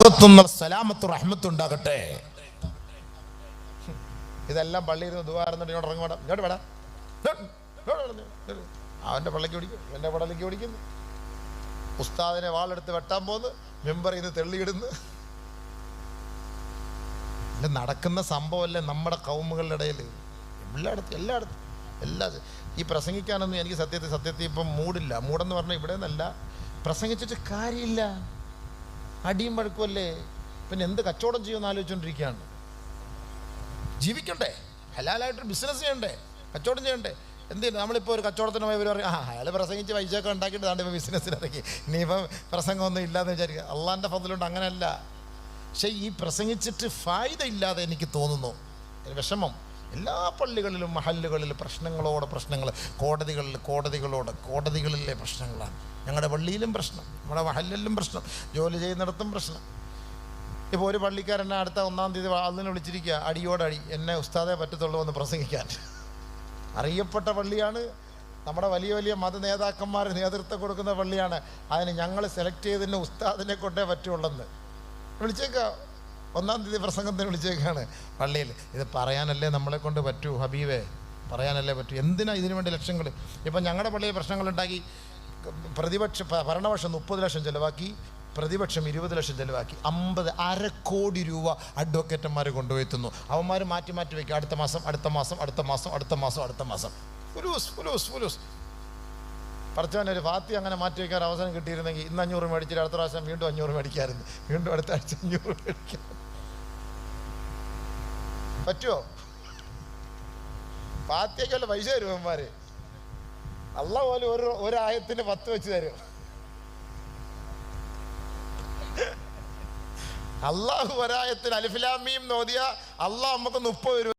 പുറത്തുനിന്ന് സലാമത്ത് റഹ്മത്ത് ഉണ്ടാകട്ടെ. ഇതെല്ലാം പള്ളിയിൽ നിന്ന് ദുആറുന്നിട്ട് ഇങ്ങോട്ട് ഇറങ്ങി വേണം, ഇങ്ങോട്ട് വേടാ, അവൻ്റെ പള്ളിക്ക് പിടിക്കും, എൻ്റെ പള്ളിക്ക് പിടിക്കുന്നു. ഉസ്താദിനെ വാളെടുത്ത് വെട്ടാൻ പോന്ന്, മെമ്പറിൽ നിന്ന് തെള്ളിയിടുന്നു. ഇത് നടക്കുന്ന സംഭവമല്ലേ നമ്മുടെ കൗമുകളുടെ ഇടയിൽ, എല്ലായിടത്തും ഈ പ്രസംഗിക്കാനൊന്നും എനിക്ക് സത്യത്തിൽ ഇപ്പം മൂടെന്ന് പറഞ്ഞാൽ ഇവിടെ നിന്നല്ല, പ്രസംഗിച്ചിട്ട് കാര്യമില്ല, അടിയും വഴക്കുമല്ലേ. പിന്നെ എന്ത് കച്ചവടം ചെയ്യുമെന്ന് ആലോചിച്ചുകൊണ്ടിരിക്കുകയാണ്. ജീവിക്കണ്ടേ, ഹലാലായിട്ടൊരു ബിസിനസ് ചെയ്യണ്ടേ, കച്ചവടം ചെയ്യണ്ടേ. എന്തിനാ നമ്മളിപ്പോൾ ഒരു കച്ചവടത്തിന് പോയി ഇവർ പറയും, അയാൾ പ്രസംഗിച്ച് പൈസയൊക്കെ ഉണ്ടാക്കിയിട്ട് താണ്ട് ഇപ്പോൾ ബിസിനസ്സിനിറങ്ങി, ഇനിയിപ്പം പ്രസംഗമൊന്നും ഇല്ലാന്ന് വിചാരിക്കുക. അള്ളാൻ്റെ ഫضലുണ്ട്, അങ്ങനെയല്ല. പക്ഷേ ഈ പ്രസംഗിച്ചിട്ട് ഫായ്ദ ഇല്ലാതെ എനിക്ക് തോന്നുന്നു, വിഷമം. എല്ലാ പള്ളികളിലും മഹല്ലുകളിൽ പ്രശ്നങ്ങൾ, കോടതികളിലെ പ്രശ്നങ്ങളാണ്. ഞങ്ങളുടെ പള്ളിയിലും പ്രശ്നം, നമ്മുടെ മഹല്ലിലും പ്രശ്നം, ജോലി ചെയ്യുന്നിടത്തും പ്രശ്നം. ഇപ്പോൾ ഒരു പള്ളിക്കാരനെ അടുത്ത 1-ാം തീയതി അതിനെ വിളിച്ചിരിക്കുക, അടിയോടടി, എന്നെ ഉസ്താദേ പറ്റത്തുള്ളൂ എന്ന് പ്രസംഗിക്കാൻ. അറിയപ്പെട്ട പള്ളിയാണ്, നമ്മുടെ വലിയ വലിയ മത നേതാക്കന്മാർ നേതൃത്വം കൊടുക്കുന്ന പള്ളിയാണ്. അതിന് ഞങ്ങൾ സെലക്ട് ചെയ്തതിന് ഉസ്താദിനെ കൊണ്ടേ പറ്റുള്ളെന്ന് വിളിച്ചേക്കുക. 1-ാം തീയതി പ്രസംഗത്തിന് വിളിച്ചേക്കാണ് പള്ളിയിൽ. ഇത് പറയാനല്ലേ നമ്മളെ കൊണ്ട് പറ്റൂ ഹബീബേ, പറയാനല്ലേ പറ്റൂ. എന്തിനാ ഇതിനു വേണ്ടി ലക്ഷങ്ങൾ? ഇപ്പം ഞങ്ങളുടെ പള്ളിയിൽ പ്രശ്നങ്ങളുണ്ടാക്കി, ഭരണപക്ഷം 30 ലക്ഷം ചിലവാക്കി, പ്രതിപക്ഷം 20 ലക്ഷം ചിലവാക്കി, 1/2 കോടി രൂപ അഡ്വക്കേറ്റന്മാർ കൊണ്ടുപോയെത്തുന്നു. അവന്മാർ മാറ്റി വയ്ക്കും, അടുത്ത മാസം ഫുലൂസ്. പറച്ചവനൊരു ഫാത്തി അങ്ങനെ മാറ്റി വയ്ക്കാൻ അവസരം കിട്ടിയിരുന്നെങ്കിൽ ഇന്ന് 500 മേടിച്ചിട്ട് അടുത്ത പ്രാവശ്യം വീണ്ടും 500 മേടിക്കാമായിരുന്നു, വീണ്ടും അടുത്ത ആഴ്ച 500 മേടിക്കാം. പറ്റുമോ? ഫാത്തിയക്കല്ല പൈസ തരും അവന്മാര്. അള്ളാഹ് പോലും ഒരു ആയത്തിന് 10 വെച്ച് തരും. അള്ളാഹു ഒരായത്തിന് അലിഫ് ലാം മീം നോദിയ അള്ളാഹ് നമുക്ക് 30 രൂപ